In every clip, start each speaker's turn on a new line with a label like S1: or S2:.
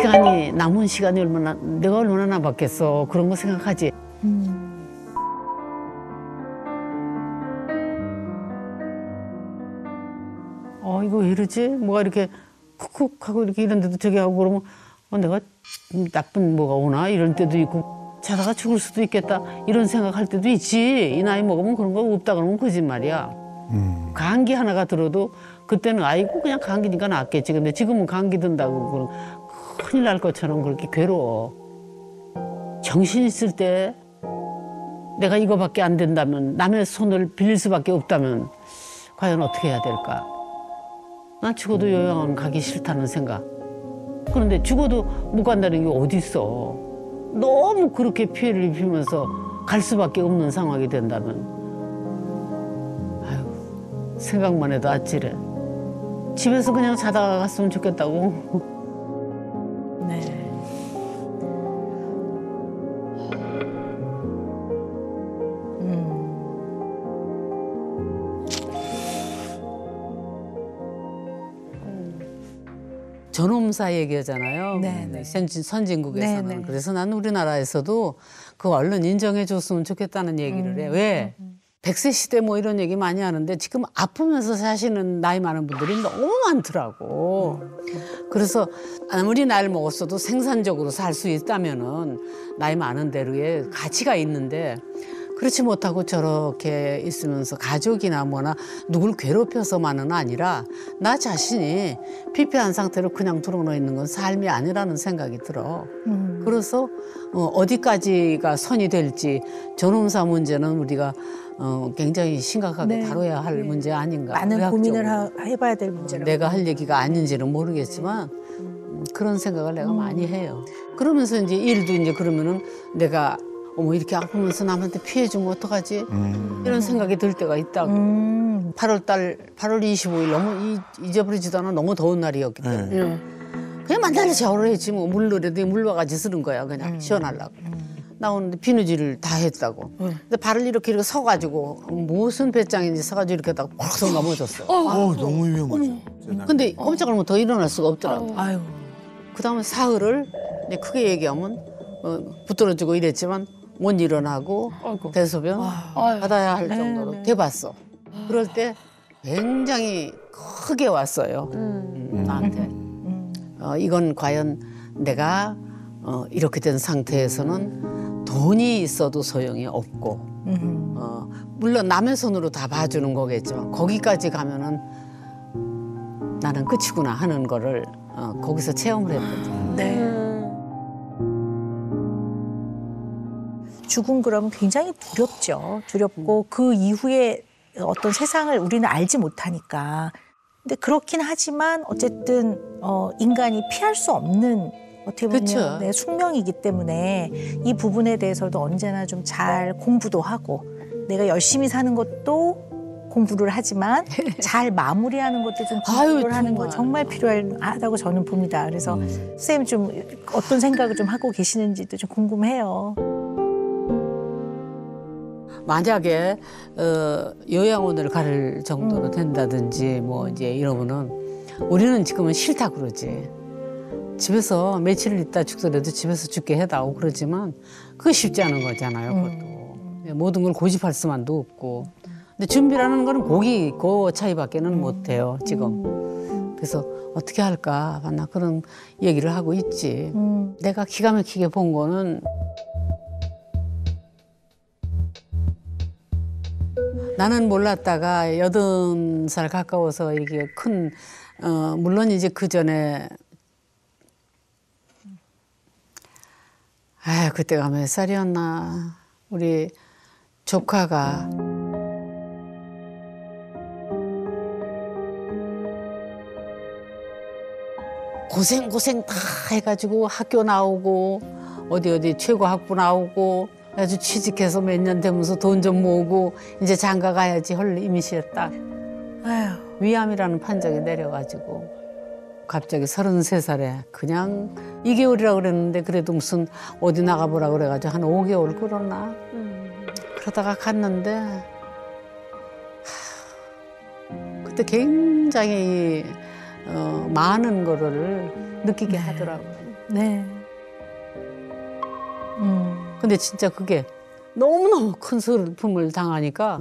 S1: 시간이 남은 시간이 얼마나 내가 얼마나 남았겠어. 그런 거 생각하지. 이거 왜 이러지? 뭐가 이렇게 쿡쿡 하고 이렇게 이런데도 저기 하고 그러면 내가 나쁜 뭐가 오나 이럴 때도 있고 자다가 죽을 수도 있겠다 이런 생각할 때도 있지. 이 나이 먹으면 그런 거 없다 그러면 거짓말이야. 감기 하나가 들어도 그때는 아이고 그냥 감기니까 낫겠지. 근데 지금은 감기 든다고 그럼 큰일 날 것처럼 그렇게 괴로워. 정신 있을 때 내가 이거밖에 안 된다면 남의 손을 빌릴 수밖에 없다면 과연 어떻게 해야 될까? 난 죽어도 요양원 가기 싫다는 생각. 그런데 죽어도 못 간다는 게 어디 있어. 너무 그렇게 피해를 입히면서 갈 수밖에 없는 상황이 된다면 아유, 생각만 해도 아찔해. 집에서 그냥 자다가 갔으면 좋겠다고.
S2: 네.
S1: 전홈사 얘기하잖아요.
S2: 네네.
S1: 선진국에서는.
S2: 네네.
S1: 그래서 나는 우리나라에서도 그 얼른 인정해 줬으면 좋겠다는 얘기를 해. 왜? 100세 시대 뭐 이런 얘기 많이 하는데 지금 아프면서 사시는 나이 많은 분들이 너무 많더라고. 그래서 아무리 나이를 먹었어도 생산적으로 살 수 있다면은 나이 많은 대로의 가치가 있는데 그렇지 못하고 저렇게 있으면서 가족이나 뭐나 누굴 괴롭혀서만은 아니라 나 자신이 피폐한 상태로 그냥 드러나 있는 건 삶이 아니라는 생각이 들어. 그래서 어디까지가 선이 될지 전홈사 문제는 우리가 굉장히 심각하게
S2: 네.
S1: 다뤄야 할
S2: 네.
S1: 문제 아닌가.
S2: 많은
S1: 의학적으로.
S2: 고민을 해봐야 될 문제라고.
S1: 내가 할 얘기가 아닌지는 모르겠지만 그런 생각을 내가 많이 해요. 그러면서 이제 일도 이제 그러면은 내가 어머 이렇게 아프면서 남한테 피해 주면 어떡하지? 이런 생각이 들 때가 있다고. 8월 25일 너무 잊어버리지도 않아. 너무 더운 날이었기 때문에. 그냥 만나려 샤워를 했지 뭐. 물놀이도 물바가지 쓰는 거야 그냥 시원하려고. 나오는데 비누질을 다 했다고. 근데 발을 이렇게 서가지고 무슨 배짱인지 서가지고 이렇게 딱 팍 넘어졌어.
S3: 너무 위험하죠.
S1: 근데 꼼짝을 못 하고 일어날 수가 없더라고.
S2: 아유.
S1: 그다음에 사흘을 이제 크게 얘기하면 부드러지고 이랬지만 못 일어나고 대소변 받아야 할 정도로 돼봤어. 그럴 때 굉장히 크게 왔어요. 나한테. 이건 과연 내가 이렇게 된 상태에서는 돈이 있어도 소용이 없고 물론 남의 손으로 다 봐주는 거겠지만 거기까지 가면은 나는 끝이구나 하는 거를 거기서 체험을 했거든.
S2: 네. 죽음 그러면 굉장히 두렵죠. 두렵고 그 이후에 어떤 세상을 우리는 알지 못하니까. 근데 그렇긴 하지만 어쨌든 인간이 피할 수 없는 어떻게 보면
S1: 그쵸.
S2: 내 숙명이기 때문에 이 부분에 대해서도 언제나 좀 잘 공부도 하고 내가 열심히 사는 것도 공부를 하지만 잘 마무리하는 것도 좀 공부를
S1: 아유,
S2: 하는 거 정말 필요하다고 저는 봅니다. 그래서 선생님 좀 어떤 생각을 좀 하고 계시는지도 좀 궁금해요.
S1: 만약에 요양원을 갈 정도로 된다든지 뭐 이제 이러면은 우리는 지금은 싫다 그러지. 집에서 며칠 있다 죽더라도 집에서 죽게 해다오 그러지만 그거 쉽지 않은 거잖아요. 그것도 모든 걸 고집할 수만도 없고. 근데 준비라는 거는 그 차이밖에는 못 해요 지금. 그래서 어떻게 할까 나 그런 얘기를 하고 있지. 내가 기가 막히게 본 거는. 나는 몰랐다가 80살 가까워서 이게 큰 물론 이제 그 전에 그때가 몇 살이었나 우리 조카가 고생 다 해가지고 학교 나오고 어디 최고 학부 나오고 아주 취직해서 몇 년 되면서 돈 좀 모으고 이제 장가 가야지 할 이미시였다.
S2: 아유.
S1: 위암이라는 판정이 내려가지고 갑자기 33살에 그냥 2개월이라고 그랬는데 그래도 무슨 어디 나가보라 그래가지고 한 5개월 끌었나. 그러다가 갔는데 그때 굉장히 많은 거를 느끼게 하더라고요.
S2: 네.
S1: 근데 진짜 그게 너무너무 큰 슬픔을 당하니까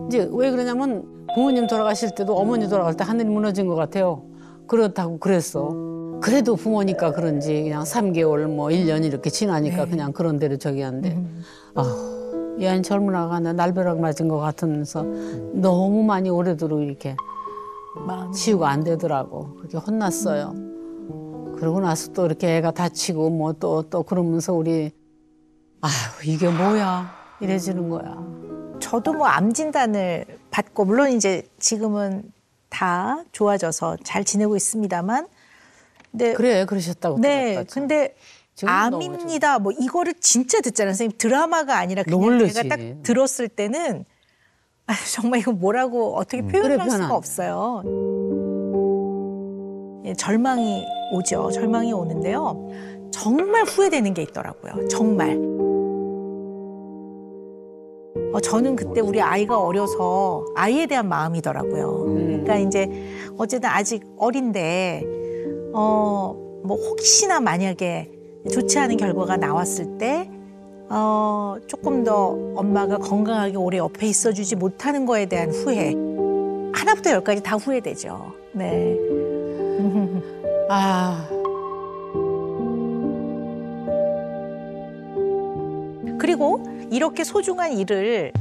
S1: 이제 왜 그러냐면 부모님 돌아가실 때도 어머니 돌아갈 때 하늘이 무너진 것 같아요. 그렇다고 그랬어. 그래도 부모니까 그런지 그냥 3개월 뭐 1년 이렇게 지나니까
S2: 네.
S1: 그냥 그런 대로 저기 하는데 얘는 젊은 아가 날벼락 맞은 것 같으면서 너무 많이 오래도록 이렇게
S2: 마음이.
S1: 치유가 안 되더라고. 그렇게 혼났어요. 그러고 나서 또 이렇게 애가 다치고 뭐 또 그러면서 우리 아휴 이게 뭐야 이래지는 거야.
S2: 저도 뭐 암 진단을 받고 물론 이제 지금은 다 좋아져서 잘 지내고 있습니다만 근데
S1: 그래 그러셨다고
S2: 네,
S1: 들었다.
S2: 근데
S1: 지금 너무
S2: 암입니다. 뭐 이거를 진짜 듣잖아요. 선생님 드라마가 아니라 그냥
S1: 놀라지.
S2: 제가 딱 들었을 때는 아, 정말 이거 뭐라고 어떻게 표현할
S1: 그래,
S2: 수가
S1: 표현 안 돼.
S2: 없어요. 예, 절망이 오죠. 절망이 오는데요. 정말 후회되는 게 있더라고요. 정말. 저는 그때 우리 아이가 어려서 아이에 대한 마음이더라고요. 그러니까 이제 어쨌든 아직 어린데 뭐 혹시나 만약에 좋지 않은 결과가 나왔을 때 조금 더 엄마가 건강하게 오래 옆에 있어주지 못하는 거에 대한 후회. 하나부터 열까지 다 후회되죠. 네.
S1: 아
S2: 그리고 이렇게 소중한 일을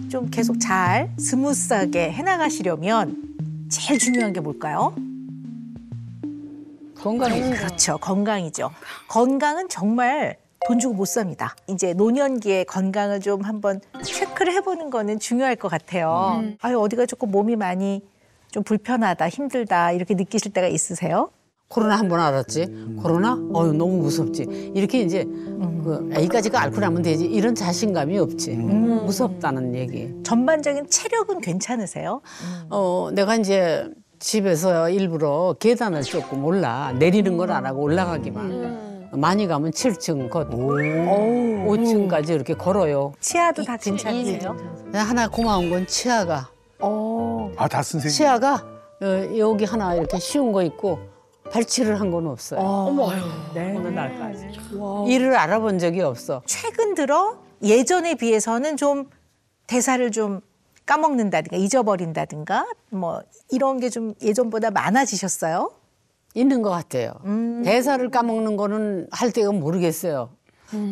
S2: 좀 계속 잘 스무스하게 해나가시려면 제일 중요한 게 뭘까요?
S1: 건강이
S2: 그렇죠. 건강이죠. 건강은 정말 돈 주고 못 삽니다. 이제 노년기에 건강을 좀 한번 체크를 해보는 거는 중요할 것 같아요. 아유, 어디가 조금 몸이 많이 좀 불편하다, 힘들다 이렇게 느끼실 때가 있으세요?
S1: 코로나 한 번 알았지. 코로나? 어유 너무 무섭지. 이렇게 이제 그 A까지가 앓고 나면 되지. 이런 자신감이 없지. 무섭다는 얘기.
S2: 전반적인 체력은 괜찮으세요?
S1: 내가 이제 집에서 일부러 계단을 조금 올라 내리는 걸 안 하고 올라가기만. 많이 가면 7층 곧 5층까지 이렇게 걸어요.
S2: 치아도 다 괜찮으세요?
S1: 하나 고마운 건 치아가.
S3: 아, 다 선생님.
S1: 치아가 여기 하나 이렇게 쉬운 거 있고 발치를 한 건 없어요.
S2: 네.
S1: 오늘날까지. 이를 알아본 적이 없어.
S2: 최근 들어 예전에 비해서는 좀 대사를 좀 까먹는다든가 잊어버린다든가 뭐 이런 게 좀 예전보다 많아지셨어요?
S1: 있는 것 같아요. 대사를 까먹는 거는 할 때가 모르겠어요.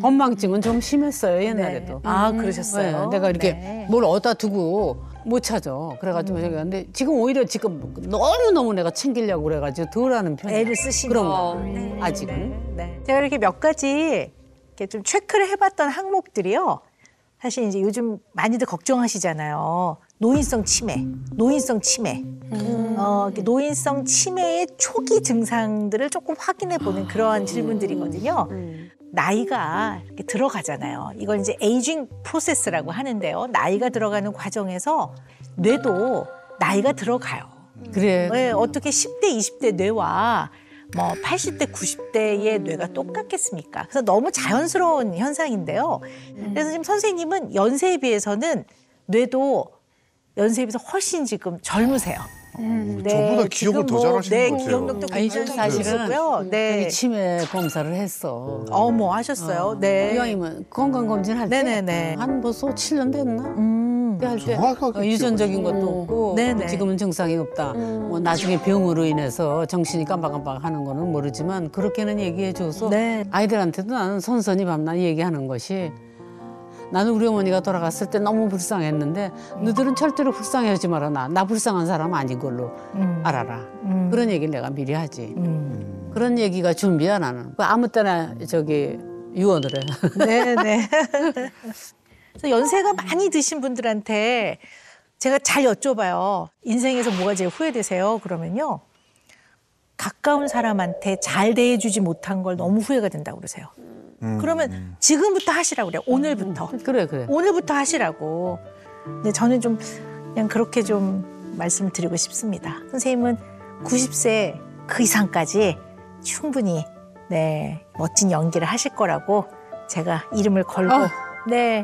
S1: 건망증은 좀 심했어요, 옛날에도.
S2: 아, 그러셨어요?
S1: 네, 내가 이렇게
S2: 네.
S1: 뭘 어디다 두고 못 찾아. 그래가지고 제가 근데 지금 오히려 지금 너무너무 내가 챙기려고 그래가지고 덜 하는 편이에요.
S2: 애를 쓰시는
S1: 그런
S2: 거.
S1: 거.
S2: 네.
S1: 아직은.
S2: 네. 제가 이렇게 몇 가지 이렇게 좀 체크를 해봤던 항목들이요. 사실 이제 요즘 많이들 걱정하시잖아요. 노인성 치매, 노인성 치매. 이렇게 노인성 치매의 초기 증상들을 조금 확인해 보는 그러한 질문들이거든요. 나이가 이렇게 들어가잖아요. 이걸 이제 에이징 프로세스라고 하는데요. 나이가 들어가는 과정에서 뇌도 나이가 들어가요.
S1: 그래.
S2: 네, 어떻게 10대, 20대 뇌와 뭐 80대, 90대의 뇌가 똑같겠습니까? 그래서 너무 자연스러운 현상인데요. 그래서 지금 선생님은 연세에 비해서는 뇌도 연세에 비해서 훨씬 지금 젊으세요.
S3: 저보다 기억을 더 잘하시는
S2: 네,
S3: 것 같아요.
S2: 기억력도
S1: 아니,
S2: 굉장히
S1: 사실은
S2: 좋고요. 네.
S1: 여기 치매 검사를 했어.
S2: 어머 하셨어요. 네.
S1: 이왕이면 건강검진 할 때.
S2: 네네네.
S1: 한 벌써 7년 됐나? 그때 할 때
S3: 정확하게
S1: 유전적인 것도 없고
S2: 네네.
S1: 지금은 증상이 없다. 뭐 나중에 병으로 인해서 정신이 깜박깜박 하는 거는 모르지만 그렇게는 얘기해 줘서
S2: 네.
S1: 아이들한테도 나는 선선히 밤낮 얘기하는 것이 나는 우리 어머니가 돌아갔을 때 너무 불쌍했는데 너희들은 절대로 불쌍해하지 마라. 나 불쌍한 사람 아닌 걸로 알아라. 그런 얘기를 내가 미리 하지. 그런 얘기가 준비야 나는. 아무 때나 저기 유언을 해.
S2: 네네. 그래서 연세가 많이 드신 분들한테 제가 잘 여쭤봐요. 인생에서 뭐가 제일 후회되세요? 그러면요. 가까운 사람한테 잘 대해주지 못한 걸 너무 후회가 된다고 그러세요. 그러면 지금부터 하시라고 그래요. 오늘부터.
S1: 그래.
S2: 오늘부터 하시라고. 근데 저는 좀 그냥 그렇게 좀 말씀을 드리고 싶습니다. 선생님은 90세 그 이상까지 충분히 네 멋진 연기를 하실 거라고 제가 이름을 걸고 네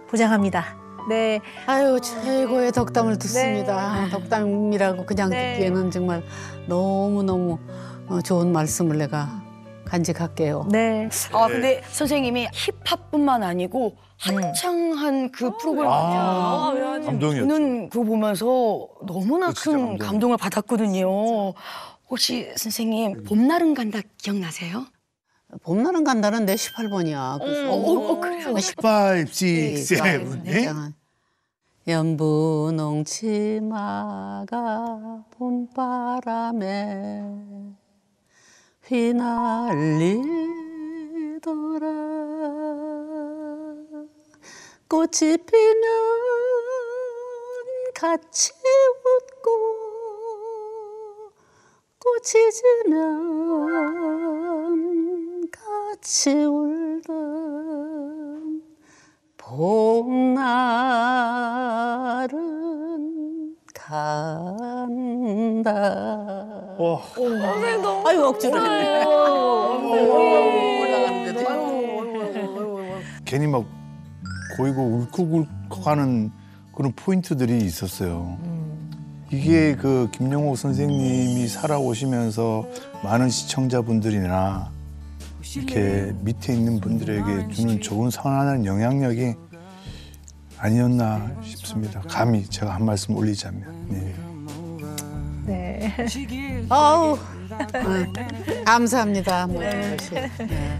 S2: 보장합니다. 네.
S1: 아유 최고의 덕담을 듣습니다. 덕담이라고 그냥
S2: 네.
S1: 듣기에는 정말 너무너무 좋은 말씀을 내가 간직할게요.
S2: 네.
S4: 아 근데 선생님이 힙합뿐만 아니고 한창한 그 프로그램 있잖아요.
S3: 감동이었죠.
S4: 저는 그거 보면서 너무나
S3: 그거 진짜
S4: 큰
S3: 감동이에요.
S4: 감동을 받았거든요. 혹시 선생님 봄날은 간다 기억나세요?
S1: 봄날은 간다는 내 18번이야.
S4: 그래요?
S3: 5, 6, 7. 예?
S1: 연분홍 치마가 봄바람에 휘날리더라. 꽃이 피면 같이 웃고 꽃이 지면 같이 울던 봄날은 간다. 아유 억지로
S3: 괜히 막 고이고 울컥울컥하는 그런 포인트들이 있었어요. 이게 그 김영옥 선생님이 살아오시면서 많은 시청자분들이나 이렇게 밑에 있는 분들에게 주는 좋은 선한 영향력이 아니었나 싶습니다. 감히 제가 한 말씀 올리자면. 네.
S2: 네.
S1: 아우 감사합니다. 뭐 이런 것이. 네.